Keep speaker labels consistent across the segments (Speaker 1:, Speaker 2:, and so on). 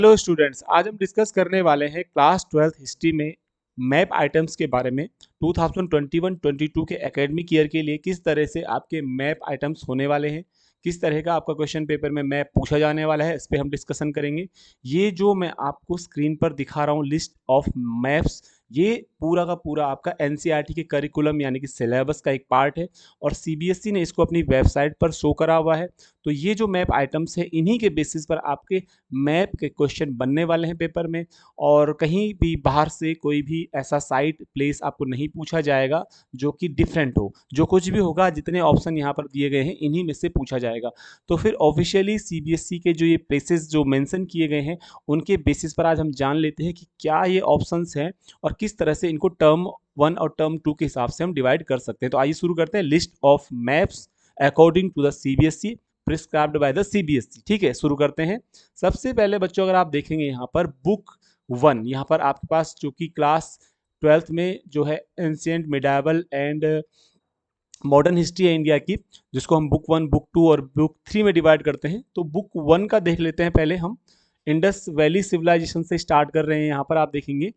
Speaker 1: Hello students, आज हम discuss करने वाले हैं क्लास 12th हिस्ट्री में मैप आइटम्स के बारे में। 2021-22 के एकेडमिक ईयर के लिए किस तरह से आपके मैप आइटम्स होने वाले हैं, किस तरह का आपका क्वेश्चन पेपर में मैप पूछा जाने वाला है, इस पे हम डिस्कशन करेंगे। ये जो मैं आपको स्क्रीन पर दिखा रहा हूँ लिस्ट ऑफ मैप्स, ये पूरा का पूरा आपका एनसीईआरटी के करिकुलम यानी कि सिलेबस का एक पार्ट है और सीबीएसई ने इसको अपनी वेबसाइट पर शो करा हुआ है। तो ये जो मैप आइटम्स है, इन्हीं के बेसिस पर आपके मैप के क्वेश्चन बनने वाले हैं पेपर में। और कहीं भी बाहर से कोई भी ऐसा साइट प्लेस आपको नहीं पूछा जाएगा जो कि डिफरेंट हो। जो कुछ भी होगा, जितने ऑप्शन यहाँ पर दिए गए हैं, इन्हीं में से पूछा जाएगा। तो फिर ऑफिशियली सीबीएसई के जो ये प्लेसेस जो मेंशन किए गए हैं, उनके बेसिस पर आज हम जान लेते हैं कि क्या ये ऑप्शंस हैं और किस तरह से इनको टर्म 1 और टर्म 2 के हिसाब से हम डिवाइड कर सकते हैं। तो आइए शुरू करते हैं। List of maps according to the CBSE prescribed by the CBSE. ठीक है, शुरू करते हैं। सबसे पहले बच्चों, अगर आप देखेंगे यहाँ पर बुक 1, यहाँ पर आपके पास जो कि क्लास 12th में जो है ancient medieval and modern history है इंडिया की, जिसको हम बुक 1, बुक 2 और बुक 3 में डिवाइड करते हैं। तो बुक 1 का देख लेते हैं पहले हम। इंडस वैली सिविलाइजेशन से स्टार्ट कर रहे हैं। यहाँ पर आप देखेंगे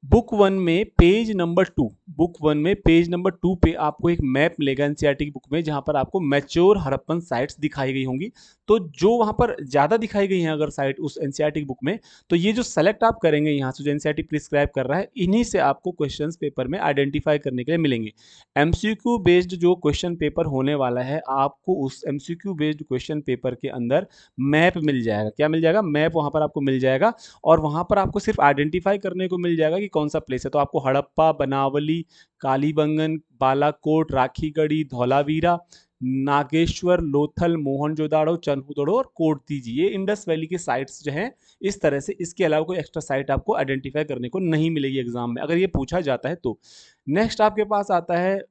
Speaker 1: बुक 1 में पेज नंबर 2, बुक 1 में पेज नंबर 2 पे आपको एक मैप मिलेगा एनसीईआरटी की बुक में, जहां पर आपको मैच्योर हड़प्पन साइट्स दिखाई गई होंगी। तो जो वहां पर ज्यादा दिखाई गई हैं अगर साइट उस एनसीईआरटी की बुक में, तो ये जो सेलेक्ट आप करेंगे यहाँ से, जो एनसीईआरटी प्रिस्क्राइब कर रहा है, इन्हीं से आपको क्वेश्चंस पेपर में आइडेंटिफाई करने के लिए मिलेंगे। एमसीक्यू बेस्ड जो क्वेश्चन पेपर होने वाला है, आपको उस एमसीक्यू बेस्ड क्वेश्चन पेपर के अंदर मैप मिल जाएगा। क्या मिल जाएगा? मैप वहां पर आपको मिल जाएगा। और वहां पर आपको सिर्फ आइडेंटिफाई करने को मिल जाएगा कि कौन सा प्लेस है। तो आपको हड़प्पा, बनावली, कालीबंगन, बालाकोट, राखीगढ़ी, धौलावीरा, नागेश्वर, लोथल, मोहनजोदाड़ो, चन्हुदड़ो और कोटतीजी, ये इंडस वैली की साइट्स जो हैं इस तरह से। इसके अलावा कोई एक्स्ट्रा साइट आपको आइडेंटिफाई करने को नहीं मिलेगी एग्जाम में, अगर ये पूछा जाता है तो। नेक्स्ट आपके पास आता है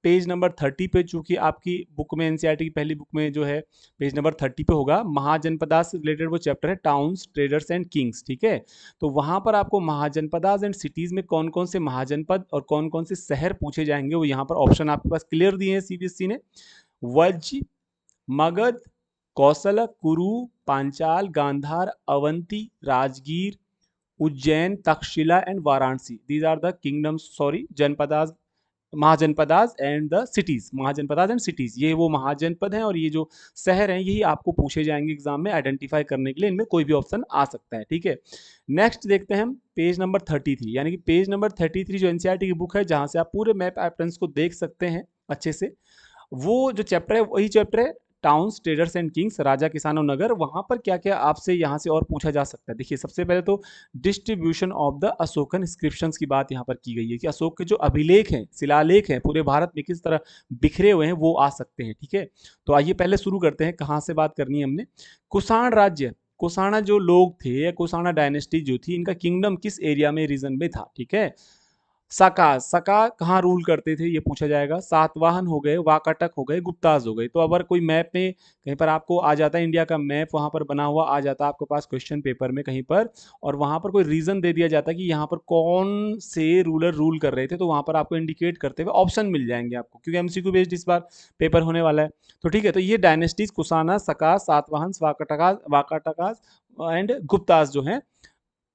Speaker 1: पेज नंबर 30 पे। चूंकि आपकी बुक में एनसीईआरटी की पहली बुक में जो है पेज नंबर 30 पे होगा, महाजनपदास से रिलेटेड वो चैप्टर है, टाउन्स, ट्रेडर्स एंड किंग्स। ठीक है, तो वहां पर आपको महाजनपदास एंड सिटीज में कौन कौन से महाजनपद और कौन कौन से शहर पूछे जाएंगे, वो यहाँ पर ऑप्शन आपके पास क्लियर दिए हैं सीबीएसई ने। वज्र, Magadh, Kaushal, Kuru, Panchal, Gandhar, Avanti, Rajgir, Ujjain, Taxila and Varanasi. These are the kingdoms, sorry, Janapadas, Mahajanapadas and the cities, Mahajanapadas and cities, ये वो महाजनपद हैं और ये जो शहर हैं, यही आपको पूछे जाएंगे एग्जाम में आइडेंटिफाई करने के लिए। इनमें कोई भी ऑप्शन आ सकता है। ठीक है, नेक्स्ट देखते हैं हम पेज नंबर 33, यानी कि पेज नंबर 33 जो एनसीईआरटी की बुक है, जहां से आप पूरे मैप पैटर्न्स को देख सकते हैं अच्छे से। वो जो चैप्टर है वही चैप्टर है, टाउन्स, ट्रेडर्स एंड किंग्स, राजा, किसान और नगर। वहां पर क्या क्या आपसे यहाँ से और पूछा जा सकता है। देखिए, सबसे पहले तो distribution of the Ashokan inscriptions की बात यहाँ पर की गई है कि अशोक के जो अभिलेख हैं, शिलालेख हैं, पूरे भारत में किस तरह बिखरे हुए हैं, वो आ सकते हैं। ठीक है, तो आइए पहले शुरू करते हैं। कहाँ से बात करनी है हमने? कुषाण राज्य, कुषाणा जो लोग थे या कुषाणा डायनेस्टी जो थी, इनका किंगडम किस एरिया में, रीजन में था। ठीक है, सका, सका कहाँ रूल करते थे, ये पूछा जाएगा। सातवाहन हो गए, वाकाटक हो गए, गुप्ताज हो गए। तो अगर कोई मैप में कहीं पर आपको आ जाता है, इंडिया का मैप वहां पर बना हुआ आ जाता है आपके पास क्वेश्चन पेपर में कहीं पर, और वहां पर कोई रीजन दे दिया जाता है कि यहाँ पर कौन से रूलर रूल कर रहे थे, तो वहां पर आपको इंडिकेट करते हुए ऑप्शन मिल जाएंगे आपको, क्योंकि एमसीक्यू बेस्ड इस बार पेपर होने वाला है। तो ठीक है, तो ये डायनेस्टीज कुषाणा, सका, सातवाहन, वाकाटकाज, वाकाटकाज एंड गुप्ताज जो है,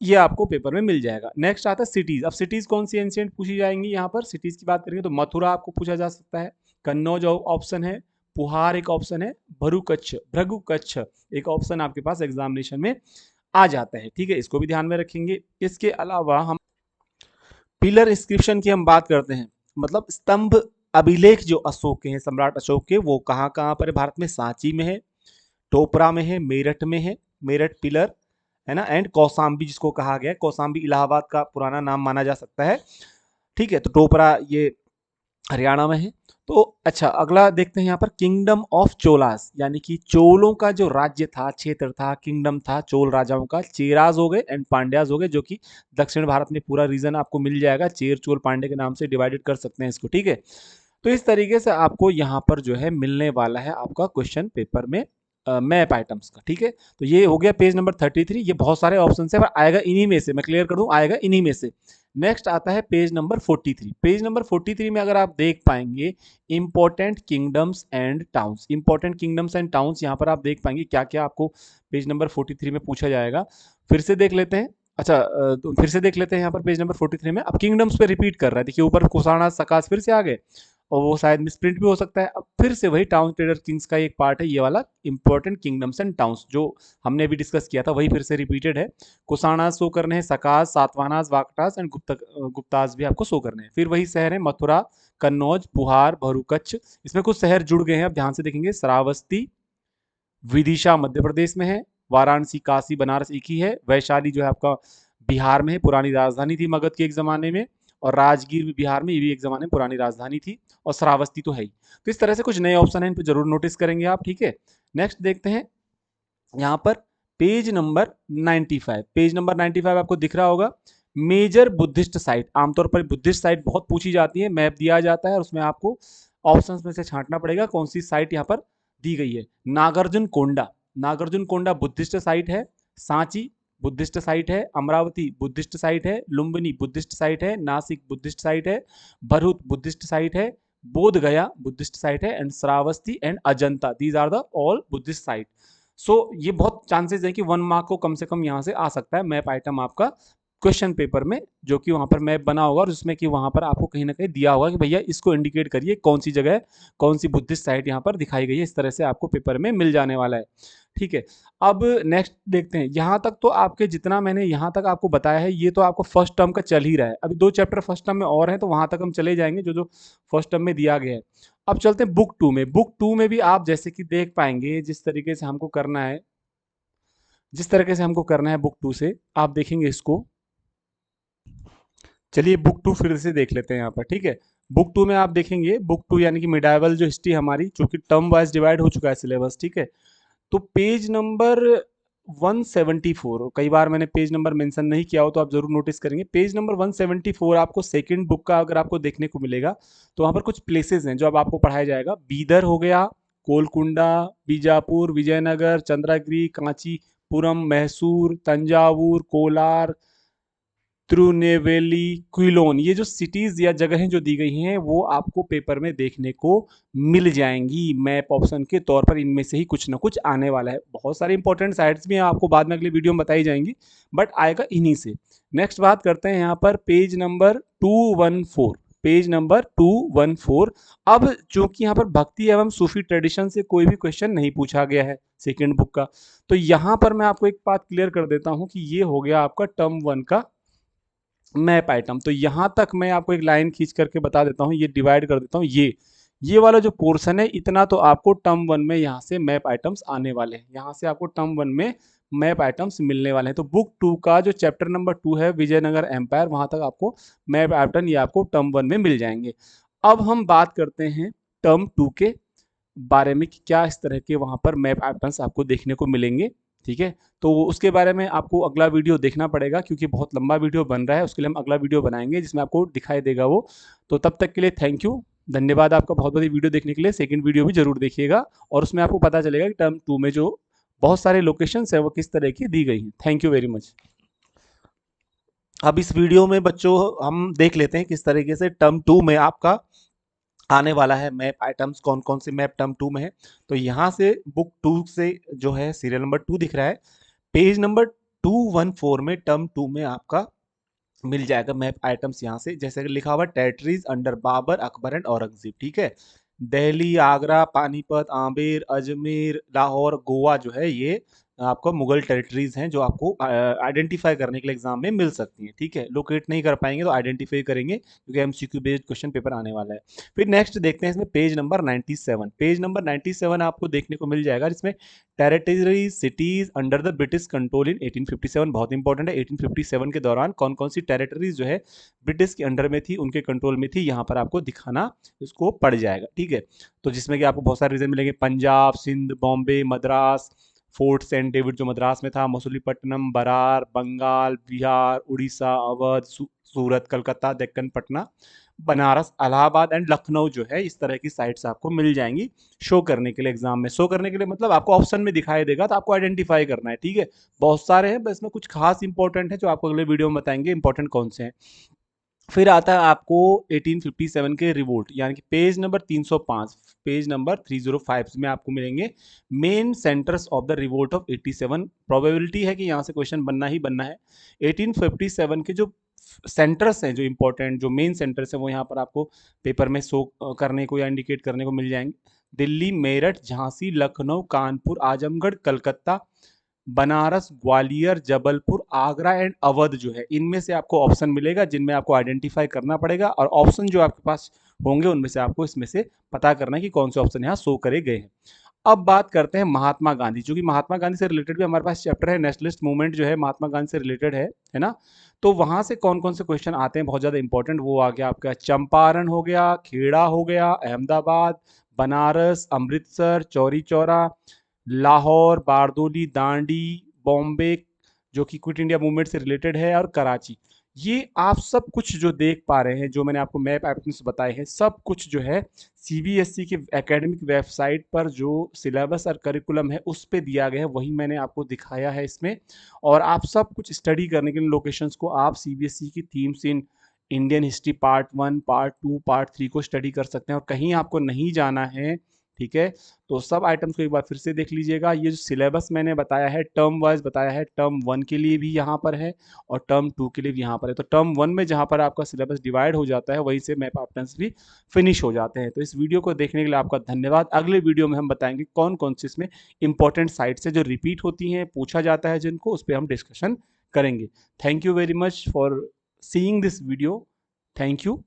Speaker 1: ये आपको पेपर में मिल जाएगा। नेक्स्ट आता है सिटीज। अब सिटीज कौन सी एंशिएंट पूछी जाएंगी? यहाँ पर सिटीज की बात करेंगे तो मथुरा आपको पूछा जा सकता है, कन्नौज ऑप्शन है, पुहार एक ऑप्शन है, भृगु कच्छ एक ऑप्शन आपके पास एग्जामिनेशन में आ जाता है। ठीक है, इसको भी ध्यान में रखेंगे। इसके अलावा हम पिलर इंस्क्रिप्शन की हम बात करते हैं, मतलब स्तंभ अभिलेख जो अशोक के हैं, सम्राट अशोक के, वो कहाँ कहाँ पर है भारत में? सांची में है, टोपरा में है, मेरठ में है, मेरठ पिलर है ना, एंड कौसाम्बी जिसको कहा गया है, कौसाम्बी इलाहाबाद का पुराना नाम माना जा सकता है। ठीक है, तो टोपरा ये हरियाणा में है। तो अच्छा, अगला देखते हैं यहाँ पर किंगडम ऑफ चोलास, यानी कि चोलों का जो राज्य था, क्षेत्र था, किंगडम था चोल राजाओं का। चेराज हो गए एंड पांड्याज हो गए, जो कि दक्षिण भारत में पूरा रीजन आपको मिल जाएगा। चेर, चोल, पांडे के नाम से डिवाइडेड कर सकते हैं इसको। ठीक है, तो इस तरीके से आपको यहाँ पर जो है मिलने वाला है आपका क्वेश्चन पेपर में मैप आइटम्स का। ठीक है, तो ये हो गया पेज नंबर 33। ये बहुत सारे ऑप्शन है, पर आएगा इन्हीं में से, मैं क्लियर कर दूं, आएगा इन्हीं में से। नेक्स्ट आता है पेज नंबर 43। पेज नंबर 43 में अगर आप देख पाएंगे important kingdoms and towns, important kingdoms and towns, यहाँ पर आप देख पाएंगे क्या क्या आपको पेज नंबर 43 में पूछा जाएगा। फिर से देख लेते हैं। अच्छा, तो फिर से देख लेते हैं यहाँ पर पेज नंबर 43 में। अब किंगडम्स पे रिपीट कर रहा है, देखिए ऊपर कुषाणा सकास फिर से आ गए, और वो शायद मिसप्रिंट भी हो सकता है। अब फिर से वही टाउन ट्रेडर किंग्स का एक पार्ट है ये वाला, इंपॉर्टेंट किंगडम्स एंड टाउन्स, जो हमने अभी डिस्कस किया था वही फिर से रिपीटेड है। कुषाणास शो करने हैं, सकास, सातवाहनास, वाकटास एंड गुप्तास भी आपको शो करने हैं। फिर वही शहर है मथुरा, कन्नौज, पुहार, भरूकच्छ। इसमें कुछ शहर जुड़ गए हैं, अब ध्यान से देखेंगे। श्रावस्ती विदिशा मध्य प्रदेश में है, वाराणसी, काशी, बनारस एक ही है। वैशाली जो है आपका बिहार में है, पुरानी राजधानी थी मगध के एक जमाने में। और राजगीर भी बिहार में, ये भी एक जमाने में पुरानी राजधानी थी। और श्रावस्ती तो है ही। तो इस तरह से कुछ नए ऑप्शन है, इन पर जरूर नोटिस करेंगे आप, ठीक है। नेक्स्ट देखते हैं यहाँ पर पेज नंबर 95। पेज नंबर 95 आपको दिख रहा होगा। मेजर बुद्धिस्ट साइट, आमतौर पर बुद्धिस्ट साइट बहुत पूछी जाती है, मैप दिया जाता है और उसमें आपको ऑप्शंस में से छांटना पड़ेगा कौन सी साइट यहाँ पर दी गई है। नागार्जुन कोंडा, नागार्जुन कोंडा बुद्धिस्ट साइट है। सांची बुद्धिस्ट साइट है। अमरावती बुद्धिस्ट साइट है। लुम्बिनी बुद्धिस्ट साइट है। नासिक बुद्धिस्ट साइट है। भरूच बुद्धिस्ट साइट है। बोध गया बुद्धिस्ट साइट है। And Shravasti and Ajanta, these are the all Buddhist site. So ये बहुत चांसेस है कि 1 मार्क को कम से कम यहाँ से आ सकता है मैप आइटम आपका क्वेश्चन पेपर में, जो कि वहां पर मैप बना होगा और उसमें कि वहां पर आपको कहीं ना कहीं दिया होगा कि भैया इसको इंडिकेट करिए कौन सी जगह, कौन सी बुद्धिस्ट साइट यहाँ पर दिखाई गई है। इस तरह से आपको पेपर में मिल जाने वाला है, ठीक है। अब नेक्स्ट देखते हैं। यहाँ तक तो आपके जितना मैंने यहाँ तक आपको बताया है ये तो आपको फर्स्ट टर्म का चल ही रहा है। अभी 2 चैप्टर फर्स्ट टर्म में और हैं, तो वहां तक हम चले जाएंगे जो जो फर्स्ट टर्म में दिया गया है। अब चलते हैं बुक 2 में। बुक 2 में भी आप जैसे कि देख पाएंगे जिस तरीके से हमको करना है, जिस तरीके से हमको करना है बुक 2 से आप देखेंगे इसको। चलिए बुक 2 फिर से देख लेते हैं यहाँ पर, ठीक है। बुक 2 में आप देखेंगे, बुक 2 यानी कि मिडाइवल जो हिस्ट्री हमारी, चूंकि टर्म वाइज डिवाइड हो चुका है सिलेबस, ठीक है। तो पेज नंबर 174, कई बार मैंने पेज नंबर मेंशन नहीं किया हो तो आप जरूर नोटिस करेंगे। पेज नंबर 174 आपको सेकंड बुक का अगर आपको देखने को मिलेगा तो वहाँ पर कुछ प्लेसेस हैं जो अब आपको पढ़ाया जाएगा। बीदर हो गया, कोलकुंडा, बीजापुर, विजयनगर, चंद्रगिरी, कांचीपुरम, मैसूर, तंजावुर, कोलार, तिरुनेवेली, क्विलोन, ये जो सिटीज या जगहें जो दी गई हैं वो आपको पेपर में देखने को मिल जाएंगी मैप ऑप्शन के तौर पर। इनमें से ही कुछ ना कुछ आने वाला है। बहुत सारे इंपॉर्टेंट साइट्स भी हैं, आपको बाद में अगली वीडियो में बताई जाएंगी, बट आएगा इन्हीं से। नेक्स्ट बात करते हैं यहाँ पर पेज नंबर 214। Page number 214। अब चूंकि यहाँ पर भक्ति एवं सूफी ट्रेडिशन से कोई भी क्वेश्चन नहीं पूछा गया है सेकेंड बुक का, तो यहाँ पर मैं आपको एक बात क्लियर कर देता हूँ कि ये हो गया आपका टर्म 1 का मैप आइटम। तो यहां तक मैं आपको एक लाइन खींच करके बता देता हूं, ये डिवाइड कर देता हूं। ये वाला जो पोर्शन है इतना तो आपको टर्म 1 में यहां से मैप आइटम्स आने वाले हैं, यहां से आपको टर्म 1 में मैप आइटम्स मिलने वाले हैं। तो बुक 2 का जो चैप्टर नंबर 2 है विजयनगर एम्पायर, वहां तक आपको मैप आइटम ये आपको टर्म 1 में मिल जाएंगे। अब हम बात करते हैं टर्म 2 के बारे में कि क्या इस तरह के वहां पर मैप आइटम्स आपको देखने को मिलेंगे, ठीक है। तो उसके बारे में आपको अगला वीडियो देखना पड़ेगा क्योंकि बहुत लंबा वीडियो बन रहा है, उसके लिए हम अगला वीडियो बनाएंगे जिसमें आपको दिखाई देगा वो। तो तब तक के लिए थैंक यू, धन्यवाद आपका बहुत बड़ी वीडियो देखने के लिए। सेकंड वीडियो भी जरूर देखिएगा और उसमें आपको पता चलेगा कि टर्म 2 में जो बहुत सारे लोकेशंस है वो किस तरह की दी गई हैं। Thank you very much. अब इस वीडियो में बच्चों हम देख लेते हैं किस तरीके से टर्म 2 में आपका आने वाला है मैप आइटम्स, कौन कौन से मैप टर्म 2 में है। तो यहाँ से बुक 2 से जो है सीरियल नंबर 2 दिख रहा है, पेज नंबर 214 में टर्म 2 में आपका मिल जाएगा मैप आइटम्स। यहाँ से जैसे कि लिखा हुआ territories under Babar, Akbar and Aurangzeb, ठीक है। दिल्ली, आगरा, पानीपत, आमेर, अजमेर, लाहौर, गोवा जो है ये आपका मुगल टेरिटरीज हैं जो आपको आइडेंटिफाई करने के लिए एग्जाम में मिल सकती हैं, ठीक है। लोकेट नहीं कर पाएंगे तो आइडेंटिफाई करेंगे क्योंकि एमसीक्यू बेस्ड क्वेश्चन पेपर आने वाला है। फिर नेक्स्ट देखते हैं इसमें पेज नंबर 97। पेज नंबर 97 आपको देखने को मिल जाएगा जिसमें territories cities under the British control इन 1857, बहुत इंपॉर्टेंट है। 1857 के दौरान कौन कौन सी टेरिटरीज जो है ब्रिटिश के अंडर में थी, उनके कंट्रोल में थी, यहाँ पर आपको दिखाना इसको पड़ जाएगा, ठीक है। तो जिसमें कि आपको बहुत सारे रीजन मिलेंगे, Punjab, Sindh, Bombay, Madras, fort saint David जो मद्रास में था, मसूलीपट्टनम, बरार, बंगाल, बिहार, उड़ीसा, अवध, सूरत, कलकत्ता, डेक्कन, पटना, बनारस, इलाहाबाद एंड लखनऊ जो है, इस तरह की साइट्स आपको मिल जाएंगी शो करने के लिए एग्जाम में। शो करने के लिए मतलब आपको ऑप्शन में दिखाई देगा तो आपको आइडेंटिफाई करना है, ठीक है। बहुत सारे हैं, बस में कुछ खास इंपॉर्टेंट है जो आपको अगले वीडियो में बताएंगे इंपॉर्टेंट कौन से हैं। फिर आता है आपको 1857 के रिवोल्ट, यानी कि पेज नंबर 305, पेज नंबर 305 में आपको मिलेंगे main centres of the revolt of 87। Probability है कि यहाँ से क्वेश्चन बनना ही बनना है। 1857 के जो सेंटर्स हैं, जो इंपॉर्टेंट, जो मेन सेंटर्स हैं, वो यहाँ पर आपको पेपर में शो करने को या इंडिकेट करने को मिल जाएंगे। दिल्ली, मेरठ, झांसी, लखनऊ, कानपुर, आजमगढ़, कलकत्ता, बनारस, ग्वालियर, जबलपुर, आगरा एंड अवध जो है, इनमें से आपको ऑप्शन मिलेगा जिनमें आपको आइडेंटिफाई करना पड़ेगा, और ऑप्शन जो आपके पास होंगे उनमें से आपको इसमें से पता करना है कि कौन से ऑप्शन यहाँ शो करे गए हैं। अब बात करते हैं महात्मा गांधी, चूंकि महात्मा गांधी से रिलेटेड भी हमारे पास चैप्टर है, नेशनलिस्ट मूवमेंट जो है महात्मा गांधी से रिलेटेड है ना। तो वहां से कौन कौन से क्वेश्चन आते हैं बहुत ज्यादा इंपॉर्टेंट, वो आ गया आपका चंपारण हो गया, खेड़ा हो गया, अहमदाबाद, बनारस, अमृतसर, चौरी चौरा, लाहौर, बारदोली, दांडी, बॉम्बे जो कि क्विट इंडिया मूवमेंट से रिलेटेड है, और कराची। ये आप सब कुछ जो देख पा रहे हैं, जो मैंने आपको मैप आइटम्स बताए हैं, सब कुछ जो है सीबीएसई के एकेडमिक वेबसाइट पर जो सिलेबस और करिकुलम है उस पे दिया गया है, वही मैंने आपको दिखाया है इसमें। और आप सब कुछ स्टडी करने के लिए लोकेशंस को आप सीबीएसई की themes in Indian history part 1, part 2, part 3 को स्टडी कर सकते हैं। और कहीं आपको नहीं जाना है, ठीक है, तो सब आइटम्स को एक बार फिर से देख लीजिएगा। ये जो सिलेबस मैंने बताया है, टर्म वाइज बताया है, टर्म 1 के लिए भी यहाँ पर है और टर्म 2 के लिए भी यहाँ पर है। तो टर्म 1 में जहाँ पर आपका सिलेबस डिवाइड हो जाता है, वहीं से मैप आइटम्स भी फिनिश हो जाते हैं। तो इस वीडियो को देखने के लिए आपका धन्यवाद। अगले वीडियो में हम बताएंगे कौन कौन सी इसमें इंपॉर्टेंट साइट्स है जो रिपीट होती हैं, पूछा जाता है जिनको, उस पर हम डिस्कशन करेंगे। Thank you very much for seeing this video. Thank you.